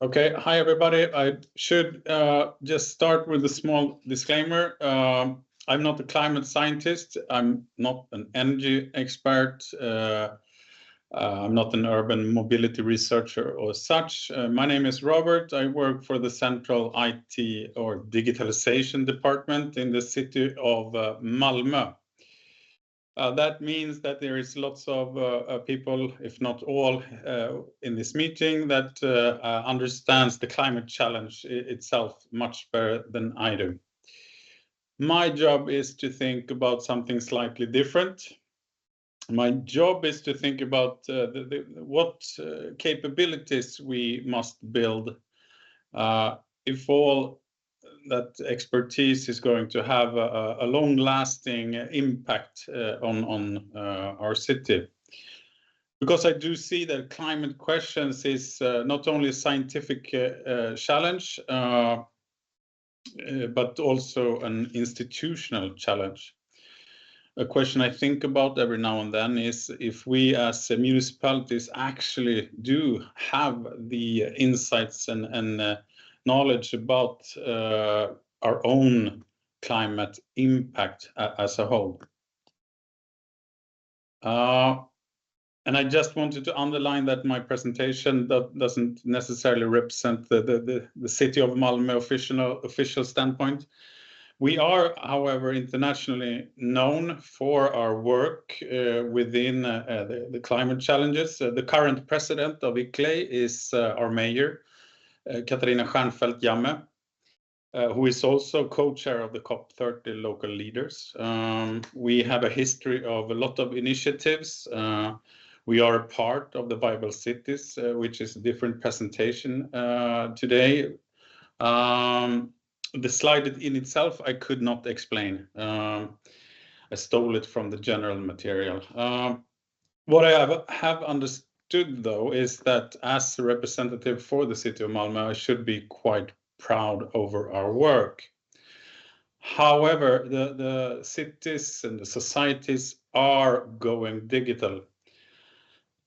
Okay, hi everybody. I should just start with a small disclaimer. I'm not a climate scientist. I'm not an energy expert. I'm not an urban mobility researcher or such. My name is Robert. I work for the Central IT or Digitalization Department in the city of Malmö. That means that there is lots of people, if not all, in this meeting that understands the climate challenge itself much better than I do. My job is to think about something slightly different. My job is to think about what capabilities we must build if all that expertise is going to have a long-lasting impact on our city. Because I do see that climate questions is not only a scientific challenge, but also an institutional challenge. A question I think about every now and then is if we as municipalities actually do have the insights and knowledge about our own climate impact as a whole. And I just wanted to underline that my presentation doesn't necessarily represent the city of Malmö official standpoint. We are, however, internationally known for our work within the climate challenges. The current president of ICLEI is our mayor, Katarina Stjernfeldt Jammeh, who is also co-chair of the COP30 local leaders. We have a history of a lot of initiatives. We are a part of the Viable Cities, which is a different presentation today. The slide in itself, I could not explain. I stole it from the general material. What I have understood, though, is that as a representative for the city of Malmö, I should be quite proud over our work. However, the cities and the societies are going digital.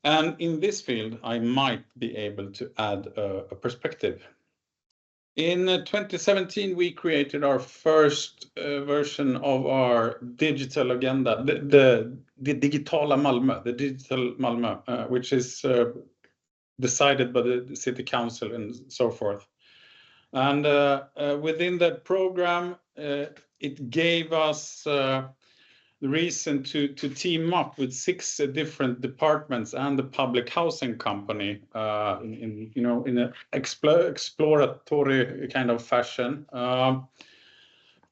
And in this field, I might be able to add a perspective. In 2017, we created our first version of our digital agenda, the Digitala Malmö, the Digital Malmö, which is decided by the city council and so forth. And within that program, it gave us the reason to team up with 6 different departments and the public housing company in an exploratory kind of fashion.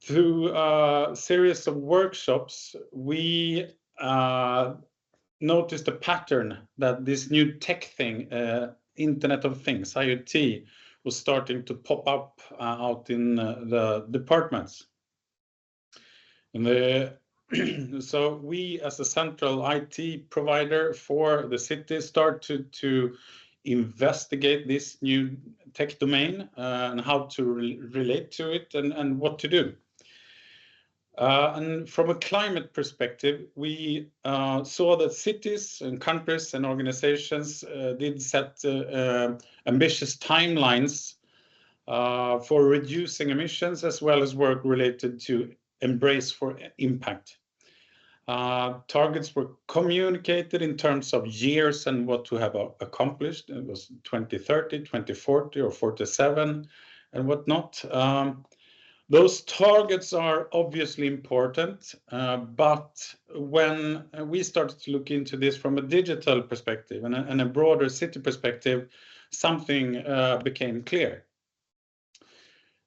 Through a series of workshops, we noticed a pattern that this new tech thing, Internet of Things, IoT, was starting to pop up out in the departments. And so we, as a central IT provider for the city, start to investigate this new tech domain and how to relate to it and what to do. And from a climate perspective, we saw that cities and countries and organizations did set ambitious timelines for reducing emissions, as well as work related to embrace for impact. Targets were communicated in terms of years and what to have accomplished. It was 2030, 2040, or 47, and whatnot. Those targets are obviously important, but when we started to look into this from a digital perspective and a broader city perspective, something became clear.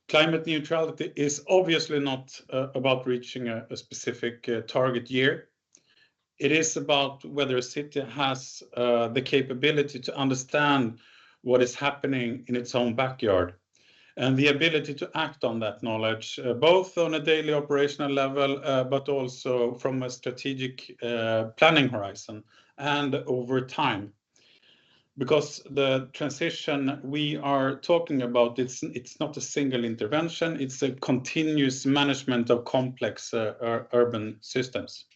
Climate neutrality is obviously not about reaching a specific target year. It is about whether a city has the capability to understand what is happening in its own backyard and the ability to act on that knowledge, both on a daily operational level, but also from a strategic planning horizon and over time. Because the transition we are talking about, it's not a single intervention, it's a continuous management of complex urban systems.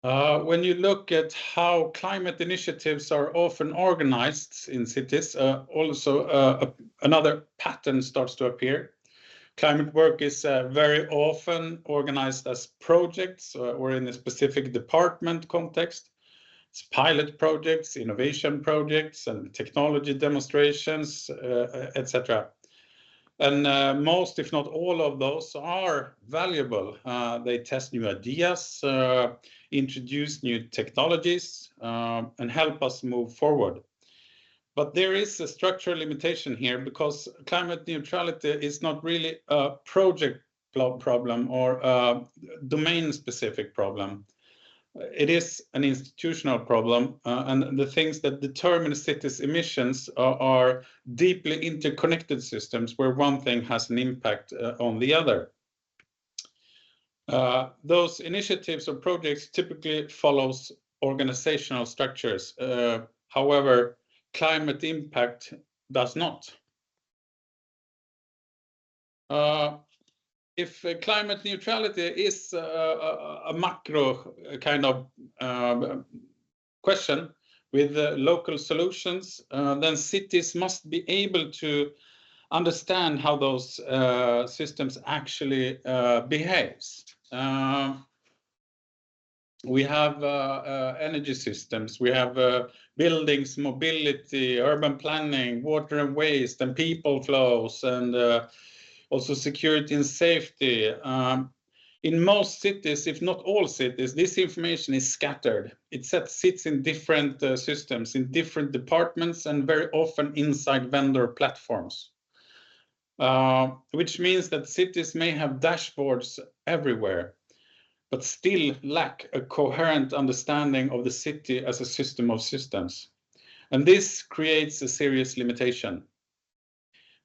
When you look at how climate initiatives are often organized in cities, another pattern starts to appear. Climate work is very often organized as projects or in a specific department context. It's pilot projects, innovation projects, and technology demonstrations, etc. And most, if not all of those are valuable. They test new ideas, introduce new technologies, and help us move forward. But there is a structural limitation here because climate neutrality is not really a project problem or a domain-specific problem. It is an institutional problem, and the things that determine cities' emissions are deeply interconnected systems where one thing has an impact on the other. Those initiatives or projects typically follows organizational structures. However, climate impact does not. If climate neutrality is a macro kind of question with local solutions, then cities must be able to understand how those systems actually behaves. We have energy systems, we have buildings, mobility, urban planning, water and waste, and people flows, and also security and safety. In most cities, if not all cities, this information is scattered. It sits in different systems, in different departments, and very often inside vendor platforms. Which means that cities may have dashboards everywhere, but still lack a coherent understanding of the city as a system of systems. And this creates a serious limitation.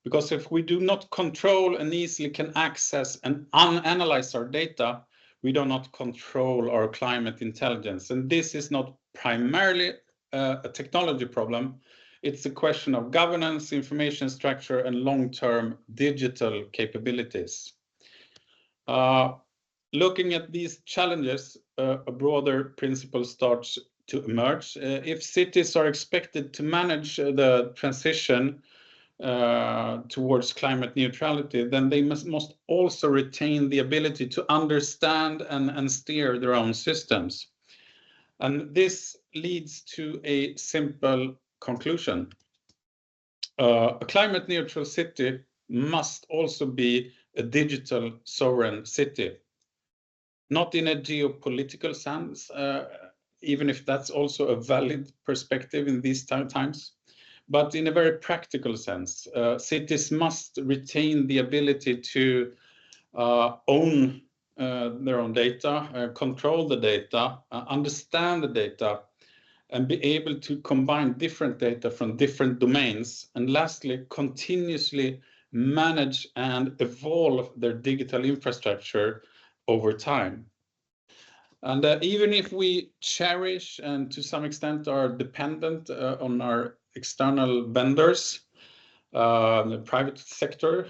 Because if we do not control and easily can access and analyze our data, we do not control our climate intelligence. And this is not primarily a technology problem. It's a question of governance, information structure, and long-term digital capabilities. Looking at these challenges, a broader principle starts to emerge. If cities are expected to manage the transition towards climate neutrality, then they must also retain the ability to understand and steer their own systems. And this leads to a simple conclusion. A climate neutral city must also be a digital sovereign city. Not in a geopolitical sense, even if that's also a valid perspective in these times, but in a very practical sense. Cities must retain the ability to own their own data, control the data, understand the data, and be able to combine different data from different domains. And lastly, continuously manage and evolve their digital infrastructure over time. And even if we cherish and to some extent are dependent on our external vendors, the private sector,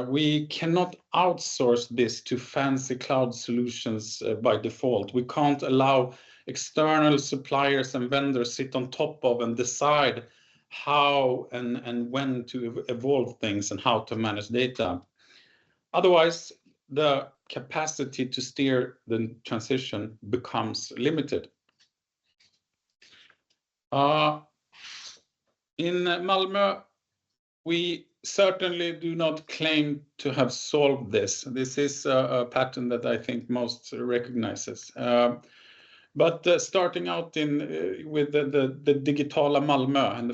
we cannot outsource this to fancy cloud solutions by default. We can't allow external suppliers and vendors sit on top of and decide how and when to evolve things and how to manage data. Otherwise, the capacity to steer the transition becomes limited. In Malmö, we certainly do not claim to have solved this. This is a pattern that I think most recognizes. But starting out with the Digitala Malmö and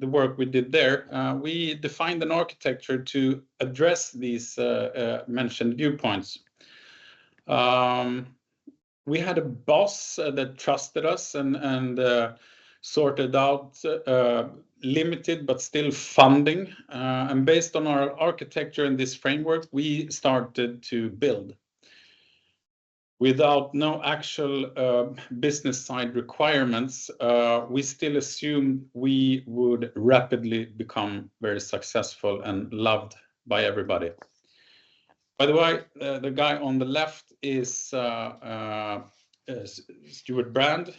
the work we did there, we defined an architecture to address these mentioned viewpoints. We had a boss that trusted us and sorted out limited but still funding. And based on our architecture in this framework, we started to build. Without no actual business side requirements, we still assumed we would rapidly become very successful and loved by everybody. By the way, the guy on the left is Stuart Brand.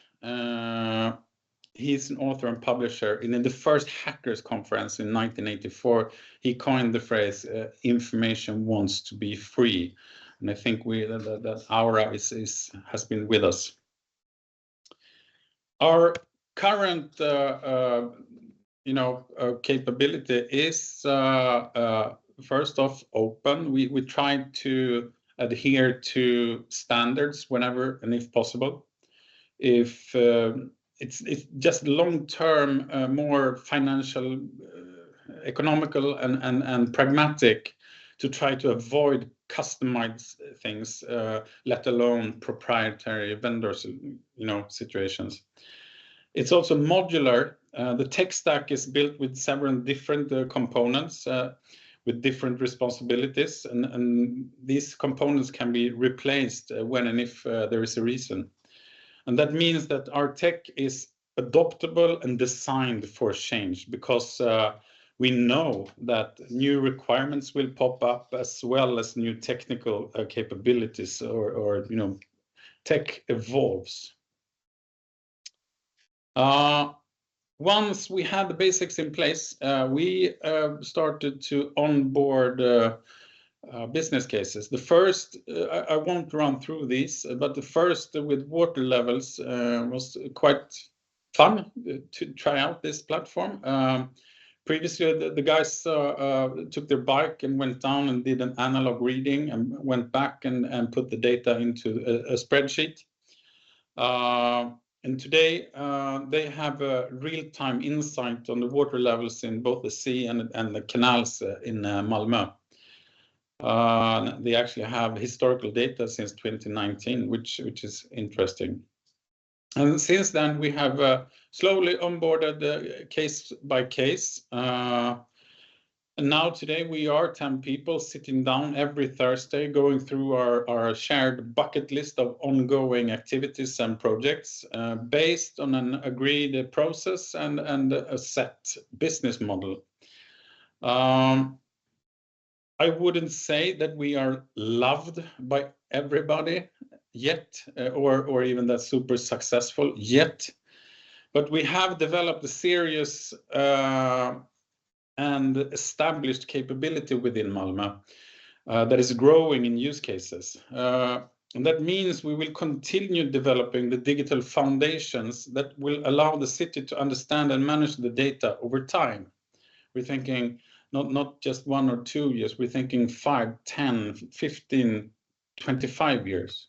He's an author and publisher. And in the first Hackers Conference in 1984, he coined the phrase, information wants to be free. And I think that aura has been with us. Our current capability is first off open. We try to adhere to standards whenever and if possible. If it's just long-term, more financial, economical and pragmatic to try to avoid customized things, let alone proprietary vendors, situations. It's also modular. The tech stack is built with several different components with different responsibilities, and these components can be replaced when and if there is a reason. And that means that our tech is adoptable and designed for change, because we know that new requirements will pop up, as well as new technical capabilities, or tech evolves. Once we had the basics in place, we started to onboard business cases. The first, I won't run through these, but the first with water levels was quite fun to try out this platform. Previously, the guys took their bike and went down and did an analog reading and went back and put the data into a spreadsheet. And today they have a real-time insight on the water levels in both the sea and the canals in Malmö. They actually have historical data since 2019, which is interesting. And since then, we have slowly onboarded case by case. And now today we are 10 people sitting down every Thursday, going through our shared bucket list of ongoing activities and projects based on an agreed process and a set business model. I wouldn't say that we are loved by everybody yet, or even that super successful yet, but we have developed a serious and established capability within Malmö that is growing in use cases. And that means we will continue developing the digital foundations that will allow the city to understand and manage the data over time. We're thinking not just 1 or 2 years, we're thinking 5, 10, 15, 25 years.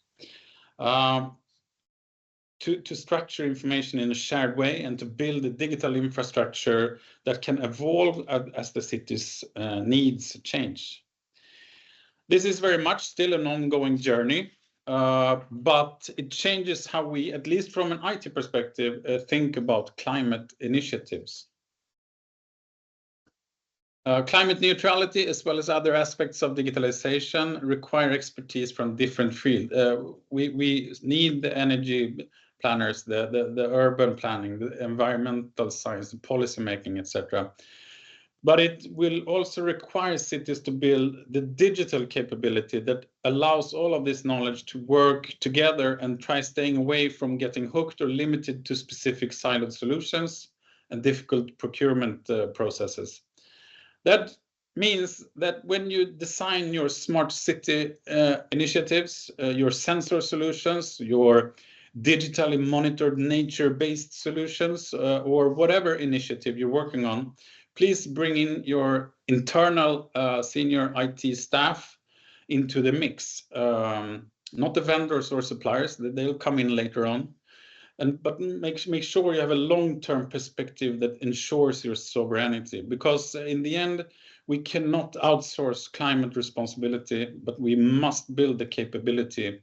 To structure information in a shared way and to build a digital infrastructure that can evolve as the city's needs change. This is very much still an ongoing journey, but it changes how we, at least from an IT perspective, think about climate initiatives. Climate neutrality, as well as other aspects of digitalization, require expertise from different fields. We need the energy planners, the urban planning, the environmental science, the policy making, etc. But it will also require cities to build the digital capability that allows all of this knowledge to work together and try staying away from getting hooked or limited to specific siloed solutions and difficult procurement processes. That means that when you design your smart city initiatives, your sensor solutions, your digitally monitored nature-based solutions, or whatever initiative you're working on, please bring in your internal senior IT staff into the mix. Not the vendors or suppliers, they'll come in later on. But make sure you have a long-term perspective that ensures your sovereignty, because in the end, we cannot outsource climate responsibility, but we must build the capability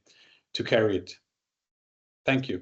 to carry it. Thank you.